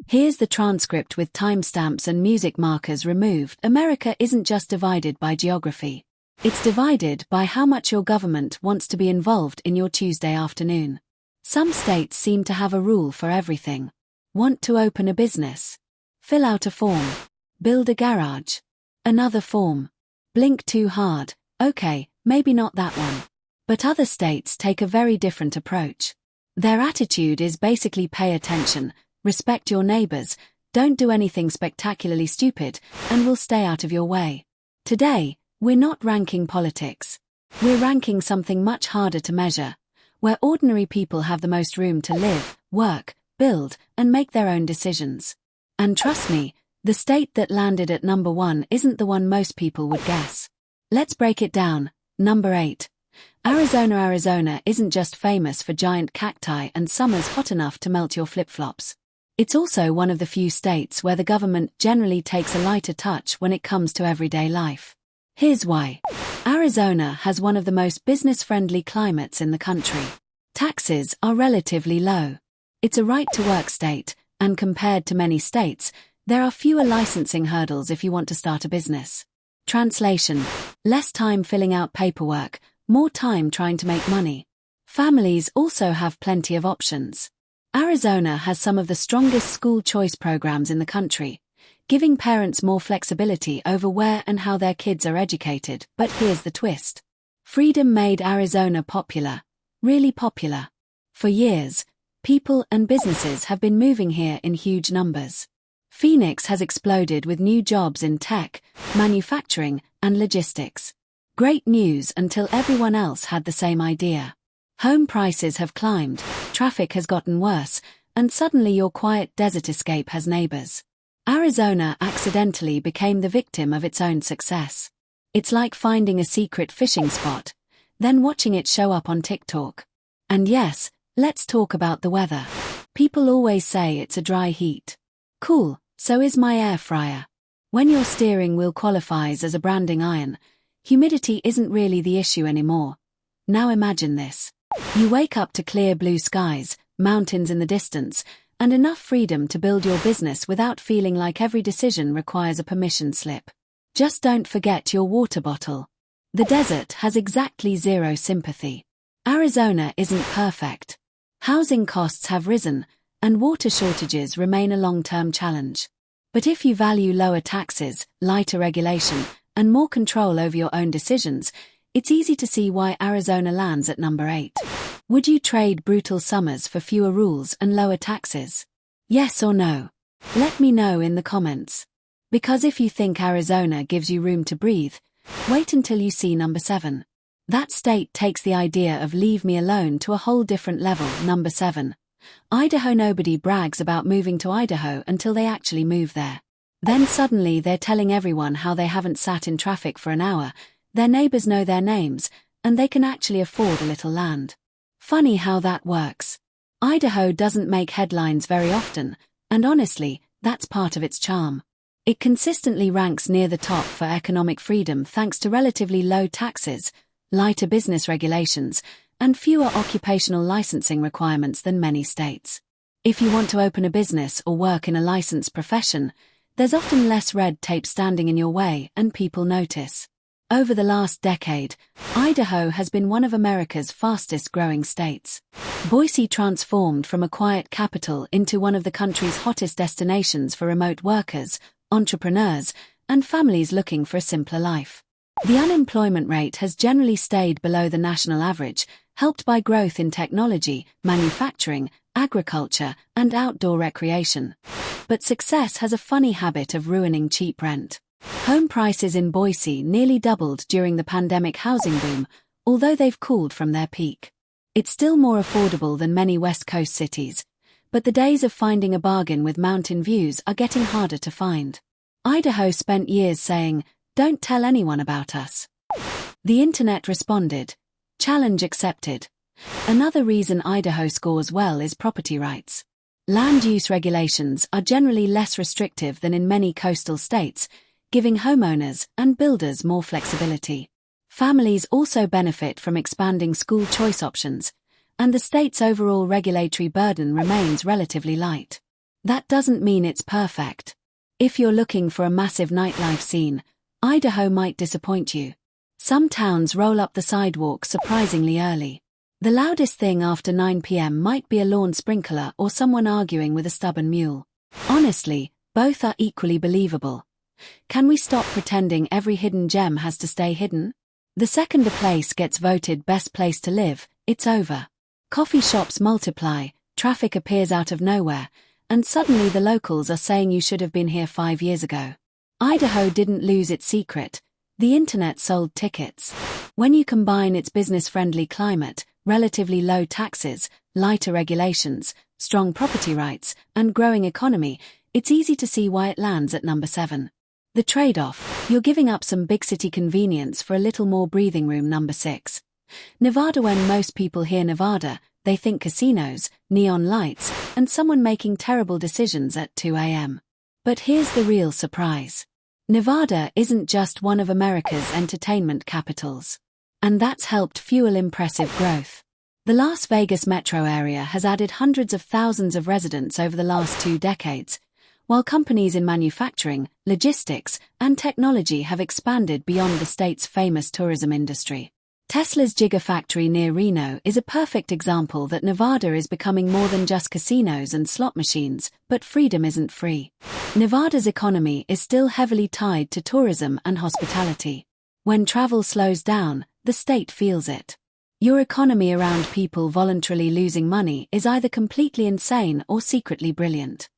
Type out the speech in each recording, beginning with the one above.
Here's the transcript with timestamps and music markers removed. America isn't just divided by geography. It's divided by how much your government wants to be involved in your Tuesday afternoon. Some states seem to have a rule for everything. Want to open a business? Fill out a form. Build a garage. Another form. Blink too hard. Okay, maybe not that one. But other states take a very different approach. Their attitude is basically pay attention, respect your neighbors, don't do anything spectacularly stupid, and we'll stay out of your way. Today, we're not ranking politics. We're ranking something much harder to measure, where ordinary people have the most room to live, work, build, and make their own decisions. And trust me, the state that landed at number 1 isn't the one most people would guess. Let's break it down. Number 8. Arizona. Arizona isn't just famous for giant cacti and summers hot enough to melt your flip-flops. It's also one of the few states where the government generally takes a lighter touch when it comes to everyday life. Here's why. Arizona has one of the most business-friendly climates in the country. Taxes are relatively low. It's a right-to-work state, and compared to many states, there are fewer licensing hurdles if you want to start a business. Translation: less time filling out paperwork, more time trying to make money. Families also have plenty of options. Arizona has some of the strongest school choice programs in the country, giving parents more flexibility over where and how their kids are educated. But here's the twist. Freedom made Arizona popular, really popular. For years, people and businesses have been moving here in huge numbers. Phoenix has exploded with new jobs in tech, manufacturing, and logistics. Great news until everyone else had the same idea. Home prices have climbed, traffic has gotten worse, and suddenly your quiet desert escape has neighbors. Arizona accidentally became the victim of its own success. It's like finding a secret fishing spot, then watching it show up on TikTok. And yes, let's talk about the weather. People always say it's a dry heat. Cool, so is my air fryer. When your steering wheel qualifies as a branding iron, humidity isn't really the issue anymore. Now imagine this. You wake up to clear blue skies, mountains in the distance, and enough freedom to build your business without feeling like every decision requires a permission slip. Just don't forget your water bottle. The desert has exactly zero sympathy. Arizona isn't perfect. Housing costs have risen, and water shortages remain a long-term challenge. But if you value lower taxes, lighter regulation, and more control over your own decisions, it's easy to see why Arizona lands at number 8. Would you trade brutal summers for fewer rules and lower taxes? Yes or no? Let me know in the comments. Because if you think Arizona gives you room to breathe, wait until you see number 7. That state takes the idea of leave me alone to a whole different level. Number 7. Idaho. Nobody brags about moving to Idaho until they actually move there. Then suddenly they're telling everyone how they haven't sat in traffic for an hour, their neighbors know their names, and they can actually afford a little land. Funny how that works. Idaho doesn't make headlines very often, and honestly, that's part of its charm. It consistently ranks near the top for economic freedom thanks to relatively low taxes, lighter business regulations, and fewer occupational licensing requirements than many states. If you want to open a business or work in a licensed profession, there's often less red tape standing in your way and people notice. Over the last decade, Idaho has been one of America's fastest-growing states. Boise transformed from a quiet capital into one of the country's hottest destinations for remote workers, entrepreneurs, and families looking for a simpler life. The unemployment rate has generally stayed below the national average, helped by growth in technology, manufacturing, agriculture, and outdoor recreation. But success has a funny habit of ruining cheap rent. Home prices in Boise nearly doubled during the pandemic housing boom, although they've cooled from their peak. It's still more affordable than many West Coast cities, but the days of finding a bargain with mountain views are getting harder to find. Idaho spent years saying, "Don't tell anyone about us." The internet responded, "Challenge accepted." Another reason Idaho scores well is property rights. Land use regulations are generally less restrictive than in many coastal states, giving homeowners and builders more flexibility. Families also benefit from expanding school choice options, and the state's overall regulatory burden remains relatively light. That doesn't mean it's perfect. If you're looking for a massive nightlife scene, Idaho might disappoint you. Some towns roll up the sidewalk surprisingly early. The loudest thing after 9 p.m. might be a lawn sprinkler or someone arguing with a stubborn mule. Honestly, both are equally believable. Can we stop pretending every hidden gem has to stay hidden? The second a place gets voted best place to live, it's over. Coffee shops multiply, traffic appears out of nowhere, and suddenly the locals are saying you should have been here 5 years ago. Idaho didn't lose its secret. The internet sold tickets. When you combine its business-friendly climate, relatively low taxes, lighter regulations, strong property rights, and growing economy, it's easy to see why it lands at number 7. The trade-off: you're giving up some big city convenience for a little more breathing room. Number 6. Nevada. When most people hear Nevada, they think casinos, neon lights, and someone making terrible decisions at 2 a.m. But here's the real surprise. Nevada isn't just one of America's entertainment capitals. And that's helped fuel impressive growth. The Las Vegas metro area has added hundreds of thousands of residents over the last 2 decades, while companies in manufacturing, logistics, and technology have expanded beyond the state's famous tourism industry. Tesla's Gigafactory near Reno is a perfect example that Nevada is becoming more than just casinos and slot machines, but freedom isn't free. Nevada's economy is still heavily tied to tourism and hospitality. When travel slows down, the state feels it. Your economy around people voluntarily losing money is either completely insane or secretly brilliant.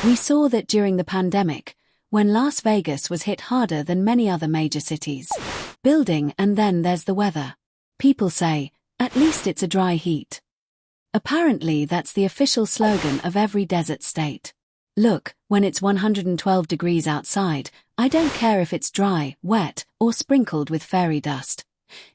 We saw that during the pandemic, when Las Vegas was hit harder than many other major cities. Building, and then there's the weather. People say, at least it's a dry heat. Apparently that's the official slogan of every desert state. Look, when it's 112 degrees outside, I don't care if it's dry, wet, or sprinkled with fairy dust.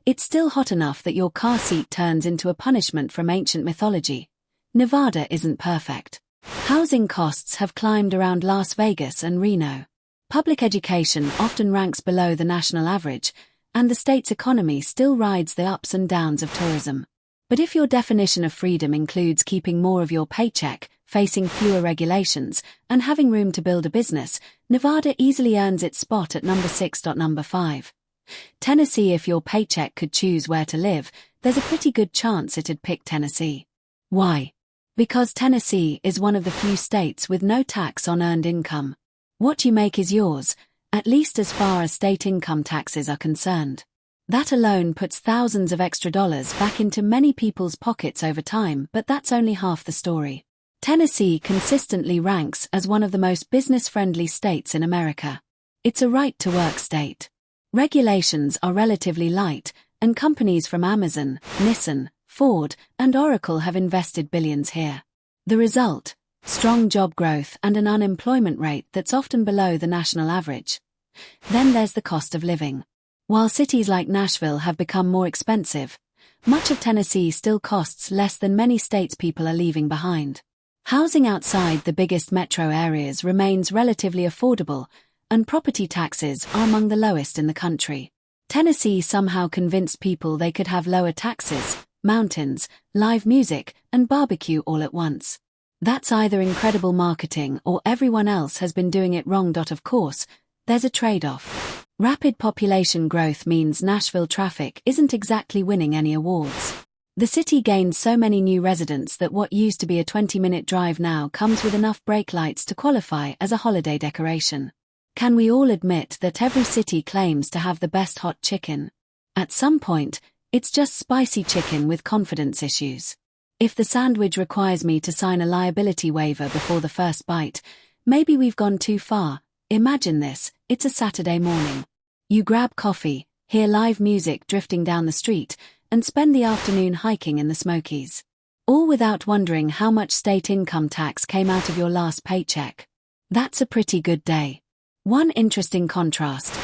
It's still hot enough that your car seat turns into a punishment from ancient mythology. Nevada isn't perfect. Housing costs have climbed around Las Vegas and Reno. Public education often ranks below the national average, and the state's economy still rides the ups and downs of tourism. But if your definition of freedom includes keeping more of your paycheck, facing fewer regulations, and having room to build a business, Nevada easily earns its spot at number 6. Number 5. Tennessee. If your paycheck could choose where to live, there's a pretty good chance it'd pick Tennessee. Why? Because Tennessee is one of the few states with no tax on earned income. What you make is yours, at least as far as state income taxes are concerned. That alone puts thousands of extra dollars back into many people's pockets over time, but that's only half the story. Tennessee consistently ranks as one of the most business-friendly states in America. It's a right-to-work state. Regulations are relatively light, and companies from Amazon, Nissan, Ford, and Oracle have invested billions here. The result? Strong job growth and an unemployment rate that's often below the national average. Then there's the cost of living. While cities like Nashville have become more expensive, much of Tennessee still costs less than many states people are leaving behind. Housing outside the biggest metro areas remains relatively affordable, and property taxes are among the lowest in the country. Tennessee somehow convinced people they could have lower taxes, mountains, live music, and barbecue all at once. That's either incredible marketing or everyone else has been doing it wrong. Of course, there's a trade-off. Rapid population growth means Nashville traffic isn't exactly winning any awards. The city gained so many new residents that what used to be a 20-minute drive now comes with enough brake lights to qualify as a holiday decoration. Can we all admit that every city claims to have the best hot chicken? At some point, it's just spicy chicken with confidence issues. If the sandwich requires me to sign a liability waiver before the first bite, maybe we've gone too far. Imagine this, it's a Saturday morning. You grab coffee, hear live music drifting down the street, and spend the afternoon hiking in the Smokies. All without wondering how much state income tax came out of your last paycheck. That's a pretty good day. One interesting contrast.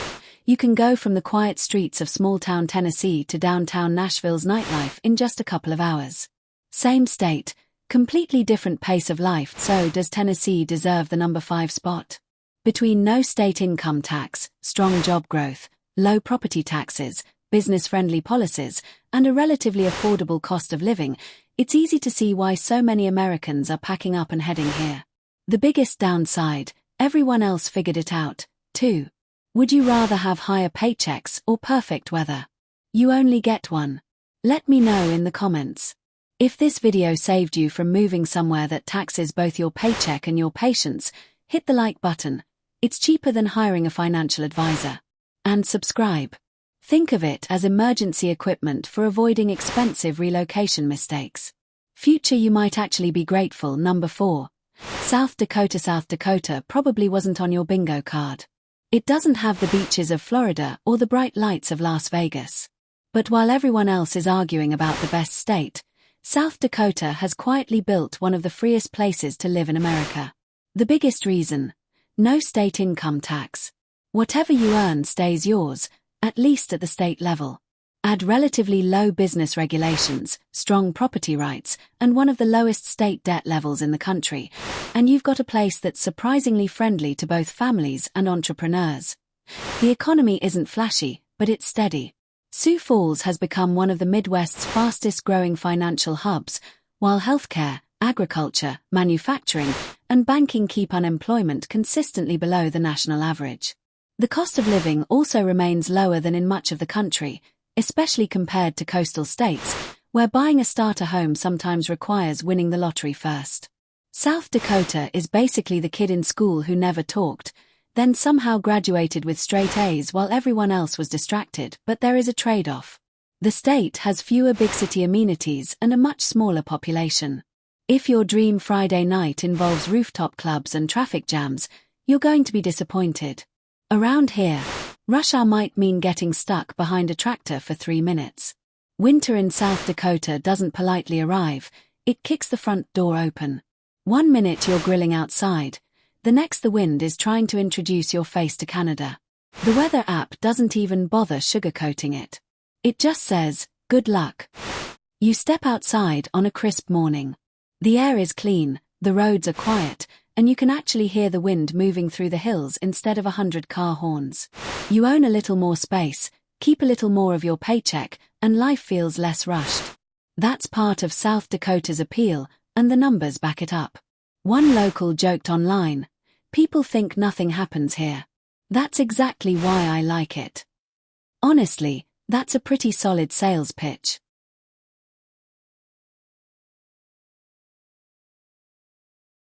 You can go from the quiet streets of small-town Tennessee to downtown Nashville's nightlife in just a couple of hours. Same state, completely different pace of life. So does Tennessee deserve the number 5 spot? Between no state income tax, strong job growth, low property taxes, business-friendly policies, and a relatively affordable cost of living, it's easy to see why so many Americans are packing up and heading here. The biggest downside, everyone else figured it out, too. Would you rather have higher paychecks or perfect weather? You only get one. Let me know in the comments. If this video saved you from moving somewhere that taxes both your paycheck and your patience, hit the like button. It's cheaper than hiring a financial advisor. And subscribe. Think of it as emergency equipment for avoiding expensive relocation mistakes. Future you might actually be grateful. Number 4. South Dakota. South Dakota probably wasn't on your bingo card. It doesn't have the beaches of Florida or the bright lights of Las Vegas. But while everyone else is arguing about the best state, South Dakota has quietly built one of the freest places to live in America. The biggest reason? No state income tax. Whatever you earn stays yours, at least at the state level. Add relatively low business regulations, strong property rights, and one of the lowest state debt levels in the country, and you've got a place that's surprisingly friendly to both families and entrepreneurs. The economy isn't flashy, but it's steady. Sioux Falls has become one of the Midwest's fastest-growing financial hubs, while healthcare, agriculture, manufacturing, and banking keep unemployment consistently below the national average. The cost of living also remains lower than in much of the country, especially compared to coastal states, where buying a starter home sometimes requires winning the lottery first. South Dakota is basically the kid in school who never talked, then somehow graduated with straight A's while everyone else was distracted, but there is a trade-off. The state has fewer big city amenities and a much smaller population. If your dream Friday night involves rooftop clubs and traffic jams, you're going to be disappointed. Around here, rush hour might mean getting stuck behind a tractor for 3 minutes. Winter in South Dakota doesn't politely arrive, it kicks the front door open. 1 minute you're grilling outside, the next the wind is trying to introduce your face to Canada. The weather app doesn't even bother sugarcoating it. It just says, good luck. You step outside on a crisp morning. The air is clean, the roads are quiet, and you can actually hear the wind moving through the hills instead of 100 car horns. You own a little more space, keep a little more of your paycheck, and life feels less rushed. That's part of South Dakota's appeal, and the numbers back it up. One local joked online, "People think nothing happens here. That's exactly why I like it." Honestly, that's a pretty solid sales pitch.